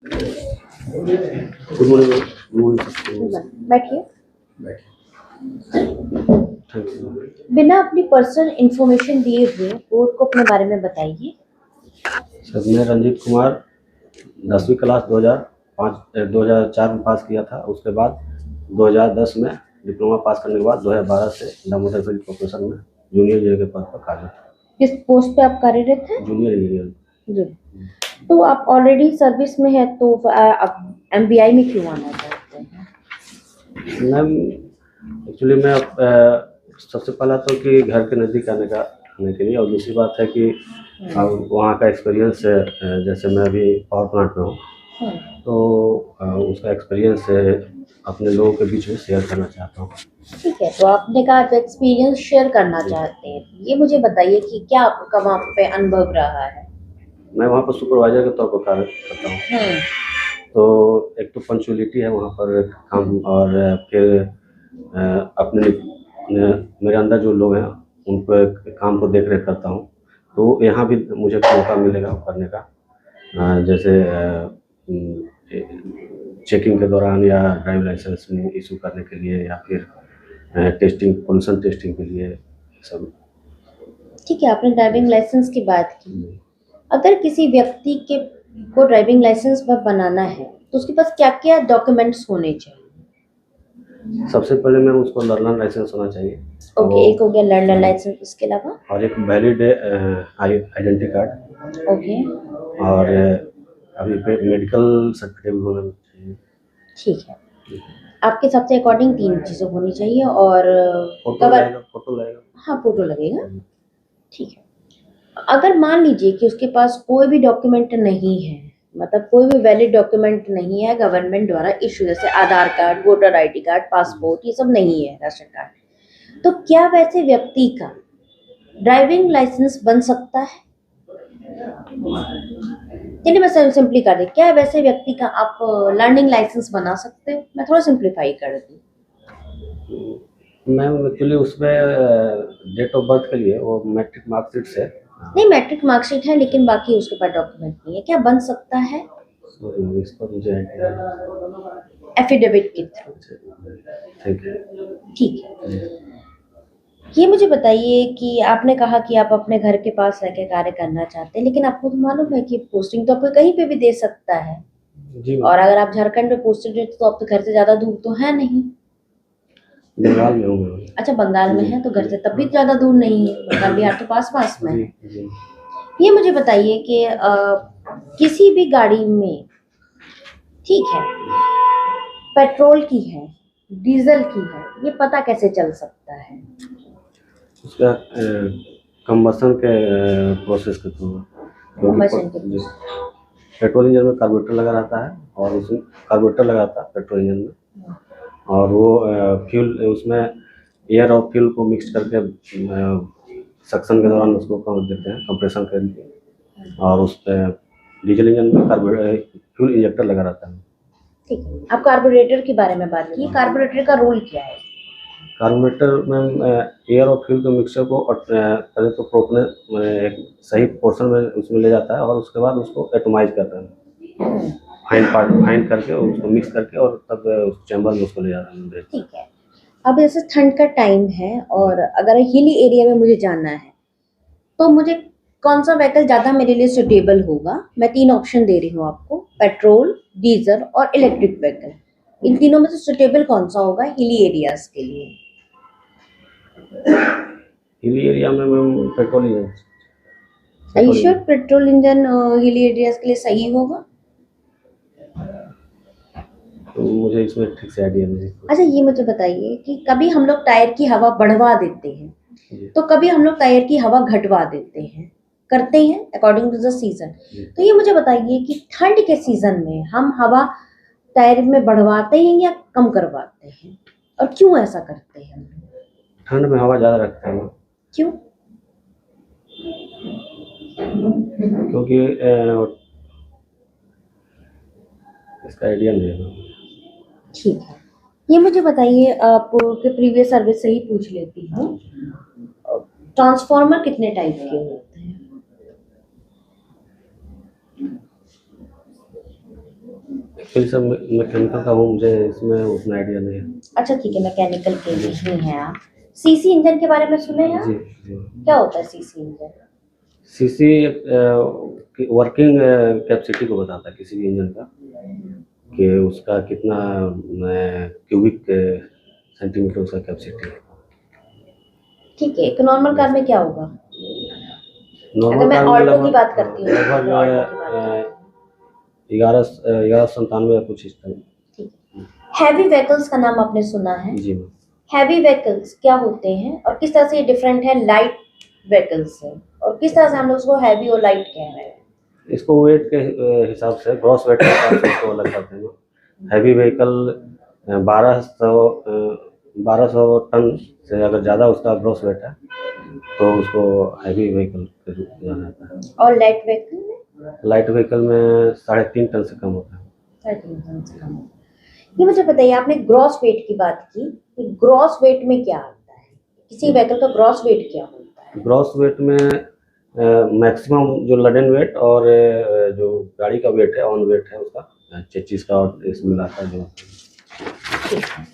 Good morning. Good morning. बैठिए। Thank you. बिना अपनी पर्सनल इंफॉर्मेशन दिए हुए बोर्ड को अपने बारे में बताइए। सर मैं रंजीत कुमार 10वीं क्लास 2004 में पास किया था। उसके बाद 2010 में डिप्लोमा पास करने के बाद 2012 से दामोदर फील्ड कॉर्पोरेशन में जूनियर इंजीनियर के पद पर कार्यरत हूँ। किस पोस्ट पे आप कार्यरत हैं? Junior engineer. जी। तो आप ऑलरेडी सर्विस में है तो आप एमबीआई में क्यों आना चाहते हैं? मैम एक्चुअली मैं सबसे पहला तो कि घर के नज़दीक आने के लिए, और दूसरी बात है कि अब वहाँ का एक्सपीरियंस है। जैसे मैं अभी पावर प्लांट में हूँ, तो उसका एक्सपीरियंस अपने लोगों के बीच में शेयर करना चाहता हूँ। ठीक है, तो आपने कहा आप एक्सपीरियंस शेयर करना चाहते हैं। ये मुझे बताइए कि क्या आपका वहाँ पे अनुभव रहा है? मैं वहाँ पर सुपरवाइजर के तौर पर कार्य करता हूँ। तो एक तो पंचुअलिटी है वहाँ पर काम, और फिर अपने मेरे अंदर जो लोग हैं उन पर काम को देख रेख करता हूँ। तो यहाँ भी मुझे मौका मिलेगा करने का, जैसे चेकिंग के दौरान या ड्राइविंग लाइसेंस में इशू करने के लिए, या फिर टेस्टिंग, पोल्यूशन टेस्टिंग के लिए सब। ठीक है, आपने ड्राइविंग लाइसेंस की बात की। अगर किसी व्यक्ति को ड्राइविंग लाइसेंस बनाना है तो उसके पास क्या क्या डॉक्यूमेंट्स होने चाहिए? सबसे पहले मैम उसको लर्नर लाइसेंस होना चाहिए। ओके, एक हो गया लर्नर लाइसेंस, इसके अलावा? और एक वैलिड आइडेंटिटी कार्ड। ओके, और अभी मेडिकल सर्टिफिकेट भी होना चाहिए। ठीक है। आपके हिसाब से अकॉर्डिंग 3 चीज़ें होनी चाहिए और फोटो लगेगा, फोटो लगेगा। हाँ, फ़ोटो लगेगा। ठीक है। अगर मान लीजिए कि उसके पास कोई भी डॉक्यूमेंट नहीं है, मतलब कोई भी वैलिड डॉक्यूमेंट नहीं है गवर्नमेंट द्वारा इश्यू, जैसे Aadhaar card, voter ID card, passport, ये सब नहीं है, राशन कार्ड, तो क्या वैसे व्यक्ति का ड्राइविंग लाइसेंस बन सकता है? चलिए मैं सिंपली कर दी, क्या वैसे व्यक्ति का आप लर्निंग लाइसेंस बना सकते हो? मैं थोड़ा सिंप्लीफाई कर दी। मैम एक्चुअली उसमें डेट ऑफ बर्थ के लिए वो मैट्रिक मार्कशीट से। नहीं, मैट्रिक मार्कशीट है लेकिन बाकी उसके पास डॉक्यूमेंट नहीं है, क्या बन सकता है? सॉरी, इस पर मुझे एफिडेविट के थ्रू। Thank you. ठीक है। ये मुझे बताइए कि आपने कहा कि आप अपने घर के पास रह के कार्य करना चाहते हैं, लेकिन आपको तो मालूम है कि पोस्टिंग तो आपको कहीं पे भी दे सकता है। जी और अगर आप झारखंड में पोस्टेड हैं तो आपके घर से ज़्यादा दूर तो है नहीं। बंगाल में हूँ मैं। अच्छा, बंगाल में है तो घर से तब भी ज़्यादा दूर नहीं है, बंगाल बिहार तो पास में है। जी। ये मुझे बताइए कि किसी भी गाड़ी में, ठीक है, पेट्रोल की है, डीजल की है, ये पता कैसे चल सकता है? उसका कंबसन के प्रोसेस के थ्रू। कंबशन के थ्रू। पेट्रोल इंजन में कार्बोरेटर लगा रहता है, और उसमें कार्बोरेटर लगाता है पेट्रोल इंजन में, और वो फ्यूल उसमें एयर और फ्यूल को मिक्स करके सक्शन के दौरान उसको कर देते हैं, कंप्रेशन करके। और उस डीजल इंजन में फ्यूल इंजेक्टर लगा रहता है। ठीक है, आप कार्बोरेटर के बारे में बात की, कार्बोरेटर का रोल क्या है? कार्बोरेटर में एयर और फ्यूल के मिक्सचर को पहले तो प्रोपने एक सही पोर्शन में उसमें ले जाता है, और उसके बाद उसको एटोमाइज करता है, फाइन करके उसको मिक्स करके, और तब उस चैम्बर में उसको ले जाता है। ठीक है। अब जैसे ठंड का टाइम है और अगर हिली एरिया में मुझे जाना है तो मुझे कौन सा व्हीकल ज़्यादा मेरे लिए सुटेबल होगा? मैं 3 ऑप्शन दे रही हूँ आपको, पेट्रोल, डीजल और इलेक्ट्रिक व्हीकल। इन तीनों में से सुटेबल कौन सा होगा हिली एरियाज के लिए? हिली एरिया में ma'am petrol engine. Are you sure petrol engine hilly areas के लिए सही होगा? तो मुझे इसमें ठीक से आइडिया नहीं। अच्छा, ये मुझे बताइए कि कभी हम लोग टायर की हवा बढ़वा देते हैं तो कभी हम लोग टायर की हवा घटवा देते हैं, करते हैं अकॉर्डिंग टू द सीजन। तो ये मुझे बताइए कि ठंड के सीजन में हम हवा टायर में बढ़वाते हैं या कम करवाते हैं, और क्यों ऐसा करते हैं? ठंड में हवा ज़्यादा रखते हैं क्यों? क्योंकि इसका आइडिया नहीं है। ठीक है, ये मुझे बताइए, आपके प्रीवियस सर्विस से ही पूछ लेती हूँ, ट्रांसफार्मर कितने टाइप के होते हैं? बेसिकली सर मैकेनिकल का हूँ, मुझे इसमें उतना आइडिया नहीं है। अच्छा ठीक है, मैकेनिकल के ही हैं आप। सीसी इंजन के बारे में सुने हैं आप? जी जी। क्या होता है CC engine? CC working capacity को बताता है किसी भी इंजन का, कि उसका कितना क्यूबिक सेंटीमीटर उसका कैपेसिटी है। ठीक है, एक नॉर्मल कार में क्या होगा? अगर नॉर्मल मैं कार में ऑल्टो की बात करती हूँ, लगभग ऑल्टो की बात करती हूँ। 1197 या कुछ इस तरह। ठीक है। हैवी व्हीकल्स का नाम आपने सुना है? जी मैम। हैवी व्हीकल्स क्या होते हैं और किस तरह से ये डिफरेंट है लाइट व्हीकल्स से, और किस तरह से हम लोग उसको हैवी और लाइट कह रहे हैं? इसको वेट के हिसाब से, ग्रॉस वेट के हिसाब से इसको अलग करते हैं। हैवी व्हीकल 1200 टन से अगर ज़्यादा उसका ग्रॉस वेट है तो उसको हैवी व्हीकल के रूप में जाना जाता है। और लाइट व्हीकल में? लाइट व्हीकल में 3.5 टन से कम होता है। 3.5 टन से कम। ये मुझे बताइए, आपने ग्रॉस वेट की बात की, कि ग्रॉस वेट में क्या आता है? किसी व्हीकल का ग्रॉस वेट क्या होता है? ग्रॉस वेट में मैक्सिमम जो लडेन वेट और जो गाड़ी का वेट है, ऑन वेट है उसका, चेचिस का और इसमें मिलाता है जो। ठीक है।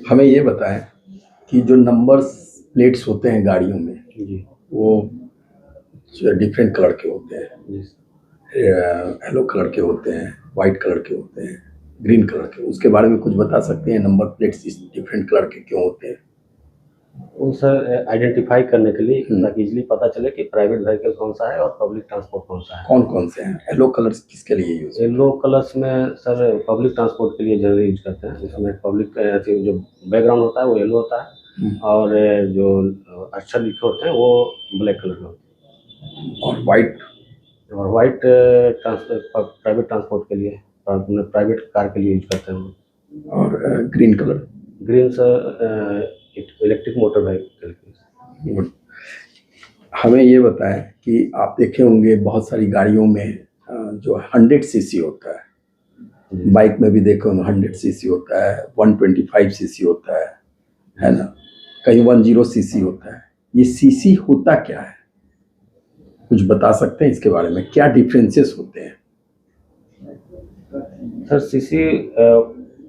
हमें ये बताएं कि जो नंबर्स प्लेट्स होते हैं गाड़ियों में, जी वो डिफरेंट कलर के होते हैं, जी। येलो कलर के होते हैं, वाइट कलर के होते हैं, ग्रीन कलर के, उसके बारे में कुछ बता सकते हैं? नंबर प्लेट्स इस डिफरेंट कलर के क्यों होते हैं? वो सर आइडेंटिफाई करने के लिए, ताकि इजीली पता चले कि प्राइवेट व्हीकल कौन सा है और पब्लिक ट्रांसपोर्ट कौन सा है। कौन कौन से हैं? येलो कलर्स किसके लिए यूज? येलो कलर्स में सर पब्लिक ट्रांसपोर्ट के लिए जनरली यूज करते हैं। इसमें पब्लिक जो बैकग्राउंड होता है वो येलो होता है, और जो अक्षर लिखे होते हैं वो ब्लैक कलर के होते हैं। और वाइट? और वाइट प्राइवेट ट्रांसपोर्ट के लिए, प्राइवेट कार के लिए यूज करते हैं। और green colour? Green sir electric motor vehicle के। हमें ये बताएं कि आप देखे होंगे बहुत सारी गाड़ियों में जो 100 सीसी होता है, बाइक में भी देखो 100 सीसी होता है, 125 सीसी होता है ना, कहीं 10 सीसी होता है। ये सीसी होता क्या है? कुछ बता सकते हैं इसके बारे में? क्या डिफरेंसेस होते हैं? सर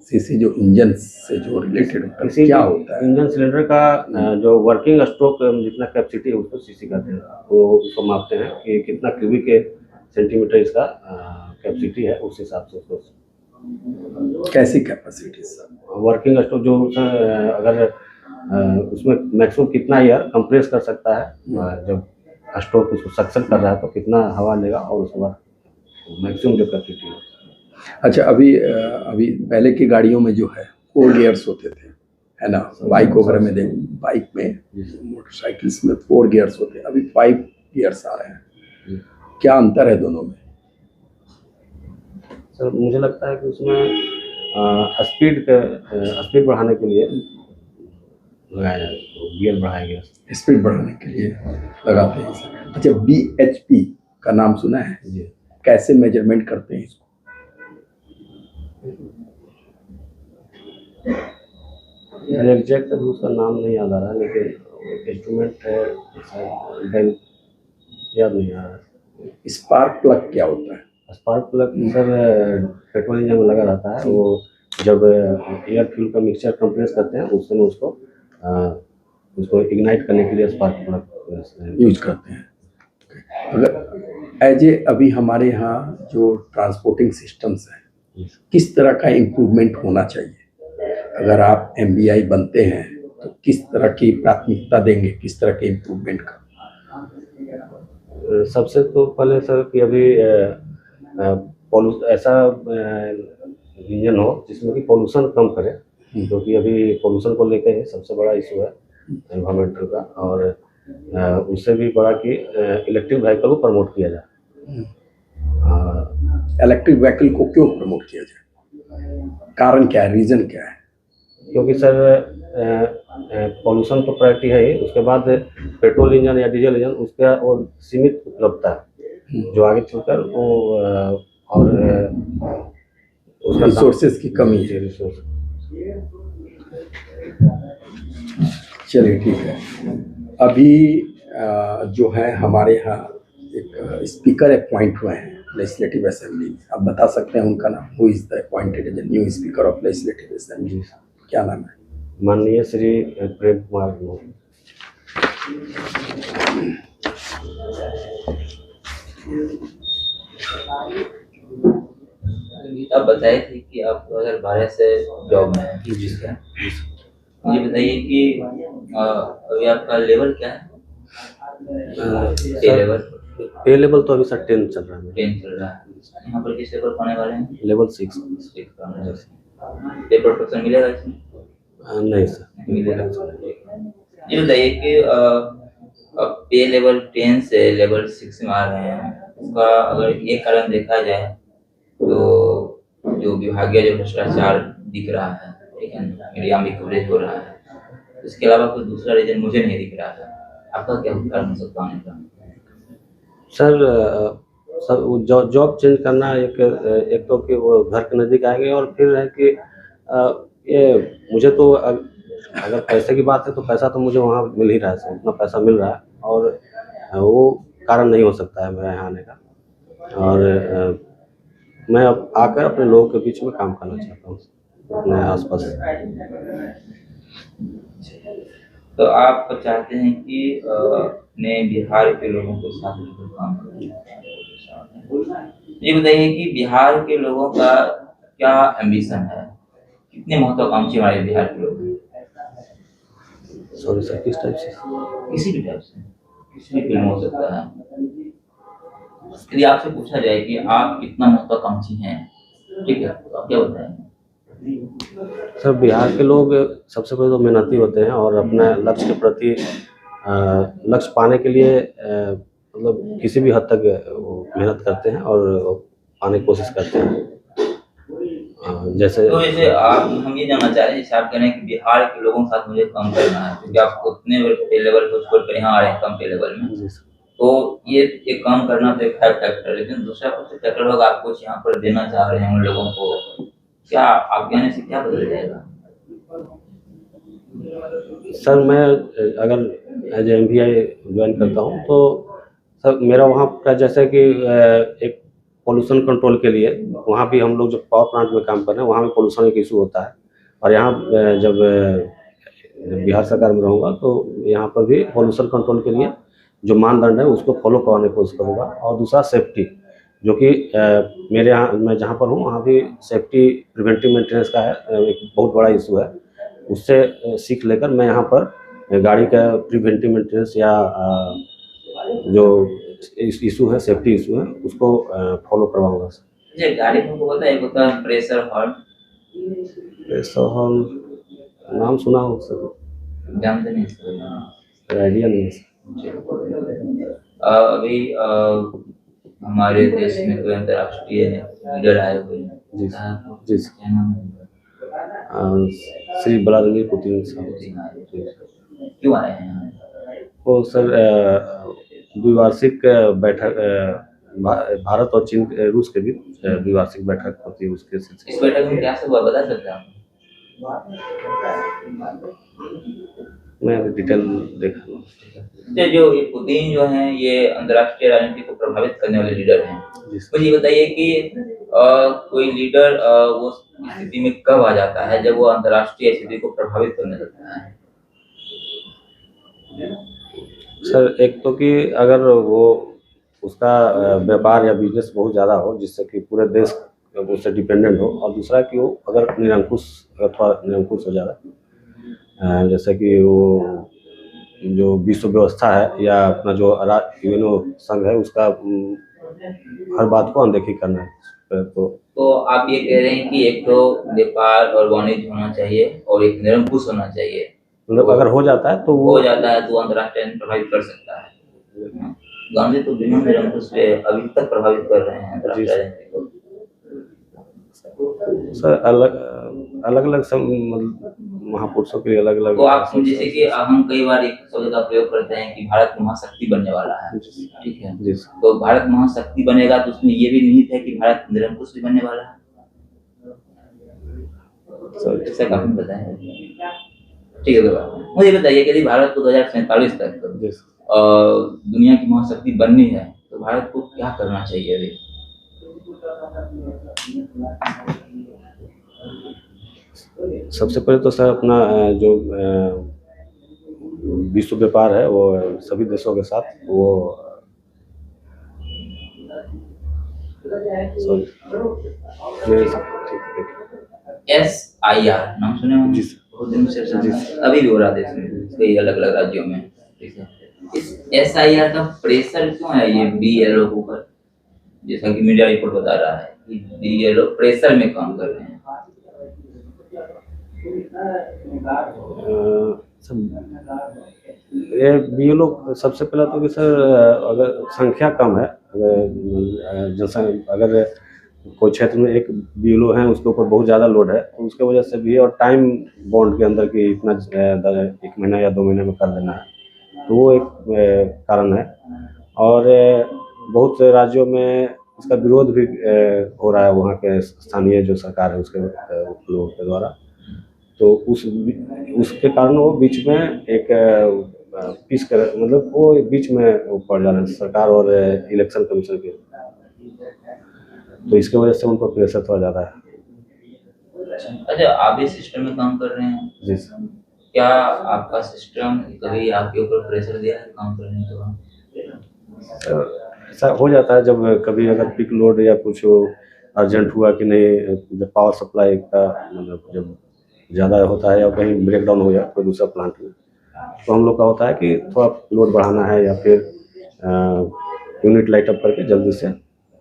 सीसी जो इंजन से जो रिलेटेड होता है, क्या होता है? इंजन सिलेंडर का जो वर्किंग स्ट्रोक जितना कैपेसिटी है उसको सीसी कहते हैं। वो उसको मापते हैं कि कितना क्यूबिक सेंटीमीटर इसका कैपेसिटी है, उस हिसाब से उसको। कैसी कैपेसिटी सर? वर्किंग स्ट्रोक जो सर, अगर उसमें मैक्सिमम कितना एयर कंप्रेस कर सकता है, जब स्ट्रोक उसको सक्शन कर रहा है तो कितना हवा लेगा, और उसके बाद मैक्सिमम जो कैपेसिटी है। अच्छा, अभी पहले की गाड़ियों में जो है 4 गियर्स होते थे, है ना? बाइक वगैरह में देख, बाइक में, मोटरसाइकिल्स में 4 गियर्स होते हैं, अभी 5 गियर्स आ रहे हैं। क्या अंतर है दोनों में? सर मुझे लगता है कि उसमें स्पीड बढ़ाने के लिए लगाया जाए, तो गियर बढ़ाया गया। स्पीड बढ़ाने के लिए लगाते हैं सर। अच्छा, BHP का नाम सुना है? जी। कैसे मेजरमेंट करते हैं इसको? एग्जैक्ट उसका नाम नहीं याद आ रहा, लेकिन इंस्ट्रूमेंट है, याद नहीं आ रहा। स्पार्क प्लग क्या होता है? Spark plug sir petrol engine में लगा रहता है। वो जब एयर फ्यूल का मिक्सचर कंप्रेस करते हैं उस समय उसको इग्नाइट करने के लिए स्पार्क प्लग यूज करते हैं। अगर अभी हमारे यहाँ जो ट्रांसपोर्टिंग सिस्टम्स हैं, किस तरह का इम्प्रूवमेंट होना चाहिए? अगर आप MBI बनते हैं तो किस तरह की प्राथमिकता देंगे, किस तरह के इम्प्रूवमेंट का? सबसे तो पहले सर कि अभी ऐसा इंजन हो जिसमें कि पोल्यूशन कम करे, क्योंकि अभी पोल्यूशन को लेकर ही सबसे बड़ा इशू है एनवायरमेंटल का। और उससे भी बड़ा कि इलेक्ट्रिक व्हीकल को प्रमोट किया जाए। इलेक्ट्रिक व्हीकल को क्यों प्रमोट किया जाए? कारण क्या है, रीज़न क्या है? क्योंकि सर पॉल्यूशन तो प्रायोरिटी है ही, उसके बाद पेट्रोल इंजन या डीजल इंजन उसका वो सीमित उपलब्धता है, जो आगे चलकर वो और उसका रिसोर्सेज की कमी है। चलिए ठीक है। अभी जो है हमारे यहाँ एक स्पीकर अपॉइंट हुए हैं लेजिस्लेटिव असेंबली में, आप बता सकते हैं उनका नाम? Who is the appointed as new speaker of legislative assembly? जी क्या नाम है? माननीय श्री प्रेम कुमार महोदय। आप बताए थे कि आप 2012 से जॉब में हैं, जी ठीक है? मुझे बताइए कि अभी आपका लेवल क्या है? पे लेवल? पे लेवल तो अभी सर 10 चल रहा है मेरा। 10 चल रहा है। यहाँ पर किस लेवल पाने वाले हैं? लेवल 6। पेपर प्रोटेक्शन मिलेगा इसमें? नहीं सर। मिलेगा। ये बताइए कि अब पे लेवल 10 से लेवल 6 में आ रहे हैं, उसका अगर एक कारण देखा जाए तो जो विभागीय जो भ्रष्टाचार दिख रहा है, ठीक है, मीडिया में कवरेज हो रहा है, इसके अलावा कोई दूसरा रीजन मुझे नहीं दिख रहा है। आपका क्या कारण हो सकता है का? सर वो जॉब चेंज करना एक तो कि वो घर के नज़दीक आएंगे, और फिर है कि ये मुझे तो अगर पैसे की बात है तो पैसा तो मुझे वहाँ मिल ही रहा है सर, उतना पैसा मिल रहा है, और वो कारण नहीं हो सकता है मेरा यहाँ आने का। और मैं अब आकर अपने लोगों के बीच में काम करना चाहता हूँ अपने आसपास। तो आप चाहते हैं कि अपने बिहार के लोगों के साथ मिलकर काम करें। ये बताइए कि बिहार के लोगों का क्या एम्बिशन है, कितने महत्वाकांक्षी हमारे बिहार के लोग हैं? सॉरी सर, किस टाइप से? किसी भी टाइप से, किसी भी फील्ड में हो सकता है। यदि आपसे पूछा जाए कि आप कितना महत्वाकांक्षी हैं, ठीक है, तो आप क्या बताएंगे? सर बिहार के लोग सबसे पहले तो मेहनती होते हैं, और अपने लक्ष्य के प्रति लक्ष्य पाने के लिए मतलब किसी भी हद तक वो मेहनत करते हैं और पाने की कोशिश करते हैं। जैसे तो जैसे आप, हम ये जानना चाह रहे हैं, जैसे आप कह रहे हैं कि बिहार के लोगों के साथ मुझे काम करना है, क्योंकि आप उतने पे लेवल को छोड़ कर यहाँ आ रहे हैं कम पे लेवल में, जी सर। तो ये एक काम करना तो एक है फैक्टर, लेकिन दूसरा फैक्टर होगा आप कुछ यहाँ पर देना चाह रहे हैं उन लोगों को, क्या आपके आने से क्या बदल जाएगा? सर मैं अगर एज MBI ज्वाइन करता हूँ तो सर मेरा वहाँ का जैसे कि एक पोल्यूशन कंट्रोल के लिए वहाँ भी हम लोग जो पावर प्लांट में काम कर रहे हैं वहाँ भी पोल्यूशन एक इशू होता है, और यहाँ जब बिहार सरकार में रहूँगा तो यहाँ पर भी पोल्यूशन कंट्रोल के लिए जो मानदंड है उसको फॉलो करवाने की कोशिश करूँगा। और दूसरा सेफ्टी, जो कि मेरे यहाँ मैं जहाँ पर हूँ वहाँ भी सेफ्टी प्रिवेंटिव मेंटेनेंस का है एक बहुत बड़ा इशू है, उससे सीख लेकर मैं यहाँ पर गाड़ी का प्रिवेंटिव मेंटेनेंस या जो इशू है सेफ्टी इशू है उसको फॉलो करवाऊँगा। ये गाड़ी को पता है, एक होता है प्रेशर हॉर्न, प्रेशर हॉर्न नाम सुना हो सर? जानते नहीं सर? आइडिया नहीं है। अभी हमारे देश में कोई अंतर्राष्ट्रीय लीडर आए हुए हैं, जी जी, जी क्या नाम है? श्री व्लादिमीर पुतिन साहब। क्यों आए हैं यहाँ? वो सर द्विवार्षिक बैठक भारत और चीन रूस के बीच द्विवार्षिक बैठक होती है, उसके सिलसिले इस बैठक में क्या सब हुआ बता सकते हैं? मैं डिटेल देखा लूँ। जो ये पुतिन जो हैं ये अंतर्राष्ट्रीय राजनीति को प्रभावित करने वाले लीडर हैं। मुझे ये बताइए कि कोई लीडर वो स्थिति में कब आ जाता है जब वो अंतर्राष्ट्रीय स्थिति को प्रभावित करने लगता है? सर एक तो कि अगर वो उसका व्यापार या बिजनेस बहुत ज़्यादा हो जिससे कि पूरे देश उससे डिपेंडेंट हो, और दूसरा कि वो अगर निरंकुश अथवा निरंकुश हो जाए, जैसे कि वो जो विश्व व्यवस्था है या अपना जो यूएनओ संघ है उसका हर बात को अनदेखी करना है। तो आप ये कह रहे हैं कि एक तो व्यापार और वाणिज्य होना चाहिए और एक निरंकुश होना चाहिए, मतलब अगर हो जाता है तो वो हो जाता है तो अंतर्राष्ट्रीय प्रभावित कर सकता है। गांधी तो बिना निरंकुश पे अभी तक प्रभावित कर रहे हैं अंतर्राष्ट्रीय राजनीति को। सर अलग अलग सब महापुरुषों के अलग अलग। तो आप जैसे कि हम कई बार एक शब्द का प्रयोग करते हैं कि भारत महाशक्ति बनने वाला है, ठीक है, तो भारत महाशक्ति बनेगा तो उसमें ये भी निहित है कि भारत निरंकुश भी बनने वाला है, ऐसा काफी बताया, ठीक है भैया। मुझे बताइए कि यदि भारत को 2047 तक जी दुनिया की महाशक्ति बननी है तो भारत को क्या करना चाहिए अभी? सबसे पहले तो सर अपना जो विश्व व्यापार है वो सभी देशों के साथ वो सॉरी SIR नाम सुने होंगे? जी सर। बहुत दिन से चल जी रहा है। अभी भी हो रहा है देश में कई अलग अलग राज्यों में। ठीक है, इस SIR का प्रेशर क्यों है ये BLO के ऊपर? जैसा कि मीडिया रिपोर्ट बता रहा है कि BLO प्रेशर में काम कर रहे हैं। ये भी लोग सबसे पहला तो कि सर अगर संख्या कम है, अगर अगर कोई क्षेत्र में एक बीएलओ है उसके ऊपर बहुत ज़्यादा लोड है तो उसके वजह से भी, और टाइम बॉन्ड के अंदर कि इतना 1 महीना या 2 महीने में कर देना है, तो वो एक कारण है। और बहुत से राज्यों में इसका विरोध भी हो रहा है वहाँ के स्थानीय जो सरकार है उसके लोगों के द्वारा, तो उसके कारण वो बीच में एक पीस कर, मतलब वो बीच में वो पड़ जा रहे हैं सरकार और इलेक्शन कमीशन के, तो इसके वजह से उन पर प्रेशर थोड़ा ज़्यादा है। अच्छा, आप इस सिस्टम में काम कर रहे हैं? जी सर। क्या आपका सिस्टम कभी आपके ऊपर प्रेशर दिया है काम करने के बाद? ऐसा हो जाता है जब कभी अगर पिक लोड या कुछ अर्जेंट हुआ कि नहीं, जब पावर सप्लाई का मतलब जब ज़्यादा होता है या कहीं ब्रेक डाउन हो जाए कोई दूसरा प्लांट में, तो हम लोग का होता है कि थोड़ा लोड बढ़ाना है या फिर यूनिट लाइट अप करके जल्दी से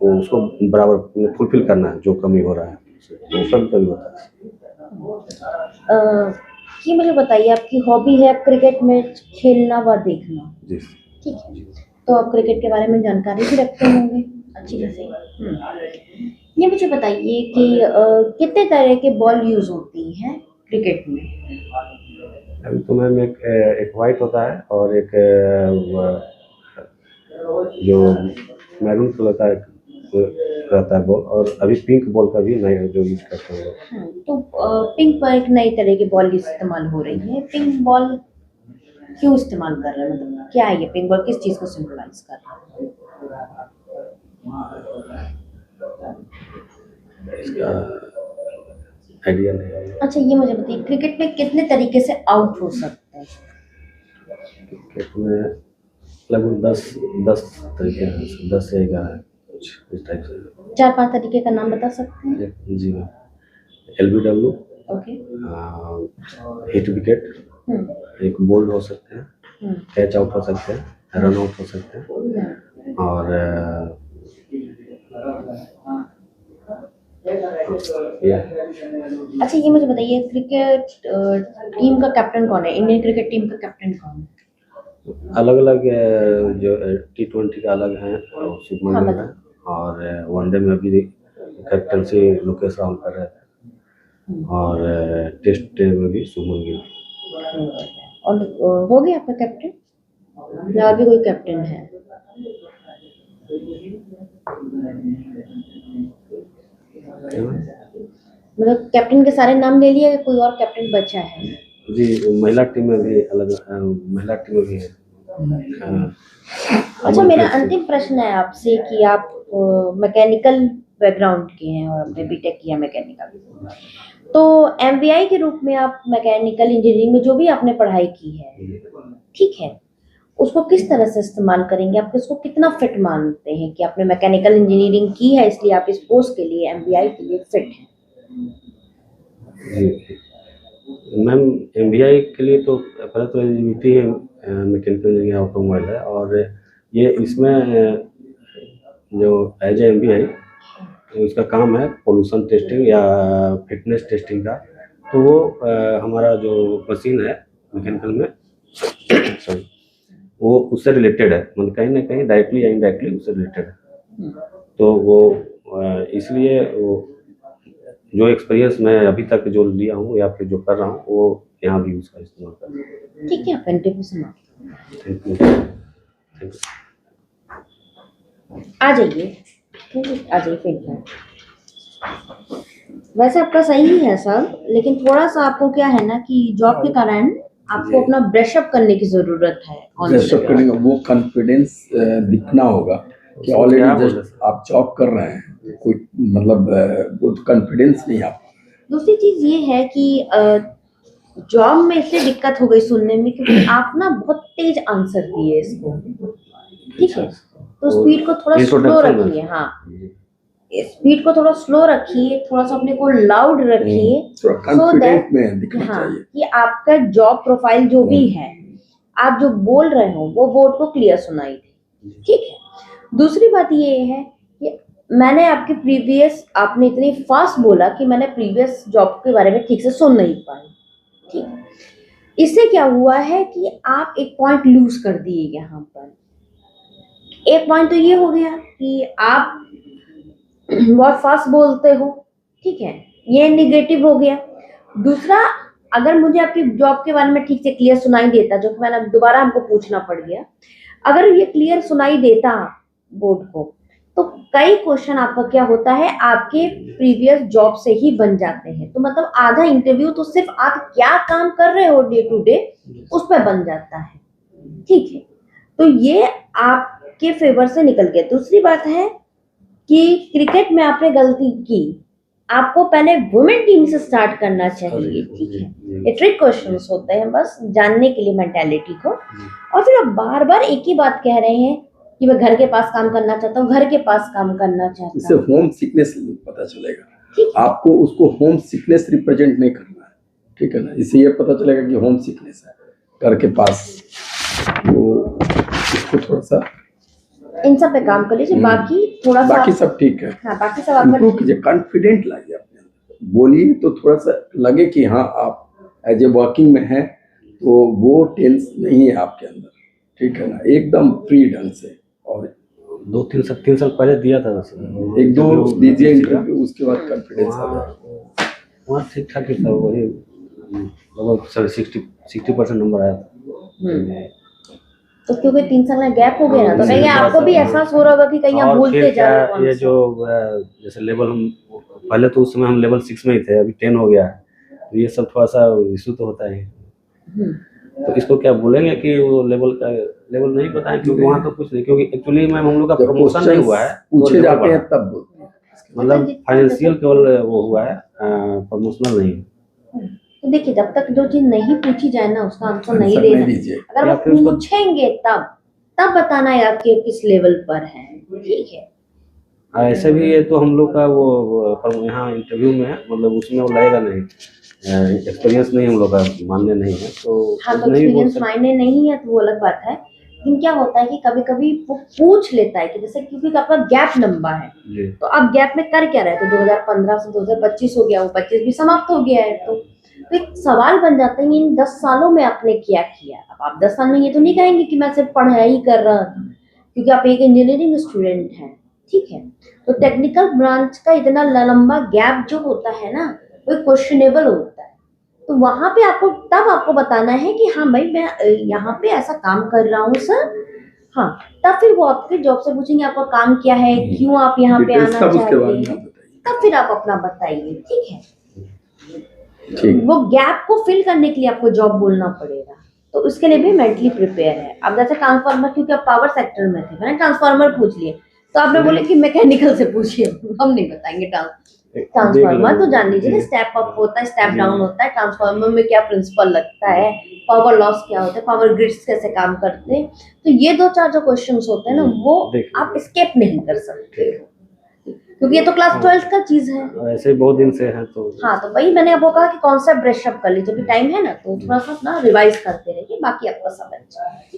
वो उसको बराबर फुलफिल करना है जो कमी हो रहा है, तो कभी होता है। ये मुझे बताइए, आपकी हॉबी है क्रिकेट मैच खेलना व देखना, जी ठीक है, तो आप क्रिकेट के बारे में जानकारी भी रखते होंगे अच्छी खासी। ये मुझे बताइए कि कितने तरह के बॉल यूज होती हैं क्रिकेट में? अभी तो मैम एक वाइट होता है और एक जो मैरून कलर का रहता है बॉल, और अभी पिंक बॉल का भी नया जो यूज करते हैं। तो पिंक पर एक नई तरह की बॉल इस्तेमाल हो रही है। पिंक बॉल क्यों इस्तेमाल कर रहे हैं, मतलब क्या है ये पिंक बॉल, किस चीज को सिंबलाइज कर रहा है? इसका आइडिया नहीं है। अच्छा, ये मुझे बताइए क्रिकेट में कितने तरीके से आउट हो सकते हैं? क्रिकेट में लगभग 10 तरीके हैं, 10 या 11 कुछ इस टाइप से। 4-5 तरीके का नाम बता सकते हैं? जी ma'am, LBW, okay. Hit wicket, एक बोल्ड हो सकते हैं, कैच आउट हो सकते हैं, रन आउट हो सकते हैं, और अच्छा, ये मुझे बताइए क्रिकेट टीम का कैप्टन कौन है? इंडियन क्रिकेट टीम का कैप्टन कौन है? अलग अलग जो T20 का अलग है और शुभमन गिल है, और वनडे में भी कैप्टनसी लोकेश राहुल कर रहे थे, और टेस्ट में भी शुभमन गिल। और हो गया आपका कैप्टन या और भी कोई कैप्टन है? मतलब कैप्टन के सारे नाम ले लिए, कोई और कैप्टन बचा है? जी, महिला टीम में भी अलग, महिला टीम में भी है। अच्छा, मेरा अंतिम प्रश्न है आपसे कि आप मैकेनिकल बैकग्राउंड के हैं और आपने बीटेक किया मैकेनिकल, तो एमबीआई के रूप में आप मैकेनिकल इंजीनियरिंग में जो भी आपने पढ़ाई की है, ठीक है, उसको किस तरह से इस्तेमाल करेंगे? आप इसको कितना फिट मानते हैं कि आपने मैकेनिकल इंजीनियरिंग की है इसलिए आप इस पोस्ट के लिए एमबीआई के लिए फिट हैं? मैम, एमबीआई के लिए तो पहले तो एलिजिबिलिटी है मैकेनिकल इंजीनियरिंग ऑटोमोबाइल है, और ये इसमें जो एज ए एमबीआई उसका काम है पोल्यूशन टेस्टिंग या फिटनेस टेस्टिंग का, तो वो हमारा जो मशीन है मैकेनिकल में सॉरी वो उससे रिलेटेड है, मतलब कहीं ना कहीं डायरेक्टली या इनडायरेक्टली उससे रिलेटेड है, तो वो इसलिए वो जो एक्सपीरियंस मैं अभी तक जो लिया हूँ या फिर जो कर रहा हूँ वो यहाँ भी उसका इस्तेमाल कर रहा हूँ। ठीक है, आप इंटरव्यू समाप्त। Thank you. आ जाइए, ठीक है, आ जाइए फीडबैक। वैसे आपका सही है सब, लेकिन थोड़ा सा आपको क्या है ना कि जॉब के कारण आपको अपना ब्रश अप करने की जरूरत है on the ब्रशअप job। करने का वो कॉन्फिडेंस दिखना होगा कि उसको क्या ऑलरेडी बोल जस्ट आप जॉब कर रहे हैं, कोई मतलब वो कॉन्फिडेंस नहीं आप। दूसरी चीज ये है कि जॉब में इसलिए दिक्कत हो गई सुनने में क्योंकि आप ना बहुत तेज आंसर दिए इसको, ठीक है, तो स्पीड को थोड़ा स्लो Introduction में। रखिए। हाँ, स्पीड को थोड़ा स्लो रखिए, थोड़ा सा अपने को लाउड रखिए, थोड़ा so कॉन्फिडेंट that में दिखना हाँ चाहिए। कि आपका जॉब प्रोफाइल जो भी है, आप जो बोल रहे हो वो बोर्ड को क्लियर सुनाई दे, ठीक है। दूसरी बात ये है कि मैंने आपके प्रीवियस, आपने इतनी फास्ट बोला कि मैंने प्रीवियस जॉब के बारे में ठीक से सुन नहीं पाई, ठीक है। इससे क्या हुआ है कि आप एक पॉइंट लूज कर दिए यहाँ पर। एक पॉइंट तो ये हो गया कि आप बहुत फास्ट बोलते हो, ठीक है, ये नेगेटिव हो गया। दूसरा, अगर मुझे आपकी जॉब के बारे में ठीक से क्लियर सुनाई देता, जो कि मैंने दोबारा हमको पूछना पड़ गया, अगर ये क्लियर सुनाई देता बोर्ड को, तो कई क्वेश्चन आपका क्या होता है, आपके प्रीवियस जॉब से ही बन जाते हैं। तो मतलब आधा इंटरव्यू तो सिर्फ आप क्या काम कर रहे हो डे टू डे उस पर बन जाता है, ठीक है। तो ये आपके फेवर से निकल गया। दूसरी बात है कि क्रिकेट में आपने गलती की, आपको पहले वुमेन टीम से स्टार्ट करना चाहिए, ठीक है। ये ट्रिक क्वेश्चंस होते हैं बस जानने के लिए मेंटालिटी को, और फिर आप बार बार एक ही बात कह रहे हैं कि मैं घर के पास काम करना चाहता हूँ, घर के पास काम करना चाहता इससे हूँ, होम सिकनेस पता चलेगा। ठीक है। आपको उसको होम सिकनेस रिप्रेजेंट नहीं करना है, ठीक है ना। इससे ये पता चलेगा कि होम सिकनेस है घर के पास, वो इसको थोड़ा सा इन सब पे काम कर लीजिए। बाकी थोड़ा सा बाकी सब ठीक है। हाँ, बाकी सब आपका इम्प्रूव कीजिए, कॉन्फिडेंट लाइए अपने अंदर, बोलिए तो थोड़ा सा लगे कि हाँ आप एज ए वर्किंग में हैं, तो वो टेंस नहीं है आपके अंदर, ठीक है ना, एकदम फ्री ढंग से। और 3 साल पहले दिया था वैसे। एक दो दीजिए इंटरव्यू, उसके बाद कॉन्फिडेंस आ जाएगा। वहाँ ठीक ठाक ही था, वही लगभग 60% नंबर आया था। तो क्योंकि 3 साल का गैप हो गया ना, तो कहीं आपको भी एहसास हो रहा होगा कि कहीं आप और भूलते फिर जा रहे हो क्या, कौन ये सा। जो जैसे लेवल हम पहले तो उस समय हम लेवल 6 में ही थे, अभी 10 हो गया है, तो ये सब थोड़ा सा इशू तो होता है। हम्म, तो इसको क्या बोलेंगे कि वो लेवल नहीं बताएं, क्योंकि वहाँ तो कुछ नहीं, क्योंकि एक्चुअली मैम हम लोग का जब प्रमोशन नहीं हुआ है, पूछे तो जाते level हैं बढ़ा। तब बोलते हैं। मतलब फाइनेंशियल केवल वो हुआ है, प्रमोशनल नहीं। तो देखिए, जब तक जो चीज नहीं पूछी जाए ना उसका आंसर नहीं आंसर देना। नहीं दीजिए। अगर या वो फिर उसको- पूछेंगे तब बताना है आपके किस लेवल पर है, ठीक है। ऐसे भी ये तो हम लोग का वो यहाँ इंटरव्यू में मतलब उसमें वो लगेगा नहीं, एक्सपीरियंस नहीं हम लोग का मान्य नहीं है, तो हाँ, तो नहीं बोल एक्सपीरियंस सकते। मायने नहीं है तो वो अलग बात है। लेकिन क्या होता है कि कभी कभी वो पूछ लेता है कि जैसे क्योंकि आपका गैप लंबा है, जी। तो आप गैप में कर क्या रहे थे, 2015 से 2025 हो गया, वो 25 भी समाप्त हो गया है, तो एक सवाल बन जाता है कि इन 10 सालों में आपने क्या किया। अब आप 10 साल में ये तो नहीं कहेंगे कि मैं सिर्फ पढ़ाई कर रहा था, क्योंकि आप एक इंजीनियरिंग स्टूडेंट हैं, ठीक है। तो टेक्निकल ब्रांच का इतना लंबा गैप जो होता है ना, वो क्वेश्चनेबल होता है। तो वहां पे आपको बताना है कि हाँ भाई, मैं यहाँ पे ऐसा काम कर रहा हूँ सर, हाँ। तब फिर वो आपके जॉब से पूछेंगे आपका काम क्या है, क्यों आप यहाँ पे डिटेल्स आना तब उसके बाद चाहते में हैं, आप बताइए। तब फिर आप अपना बताइए, ठीक है। ठीक। वो गैप को फिल करने के लिए आपको जॉब बोलना पड़ेगा, तो उसके लिए भी मेंटली प्रिपेयर है। अब जैसे ट्रांसफार्मर, क्योंकि आप पावर सेक्टर में थे, मैंने ट्रांसफार्मर पूछ लिए, तो आपने बोले कि मैकेनिकल से पूछिए, हम नहीं बताएंगे। ट्रांसफार्मर तो जान लीजिए ना, स्टेप अप होता है, स्टेप डाउन होता है, ट्रांसफार्मर में क्या प्रिंसिपल लगता है, पावर लॉस क्या होता है, पावर ग्रिड्स कैसे काम करते हैं। तो ये 2-4 जो क्वेश्चंस होते हैं ना, वो आप स्किप नहीं कर सकते हो, क्योंकि ये तो क्लास 12th का चीज है। और ऐसे बहुत दिन से हैं तो हाँ, तो वही मैंने आपको कहा कि कॉन्सेप्ट ब्रश अप कर लीजिए, अभी टाइम है ना, तो थोड़ा सा अपना रिवाइज करते रहिए, बाकी आपका सब अच्छा है।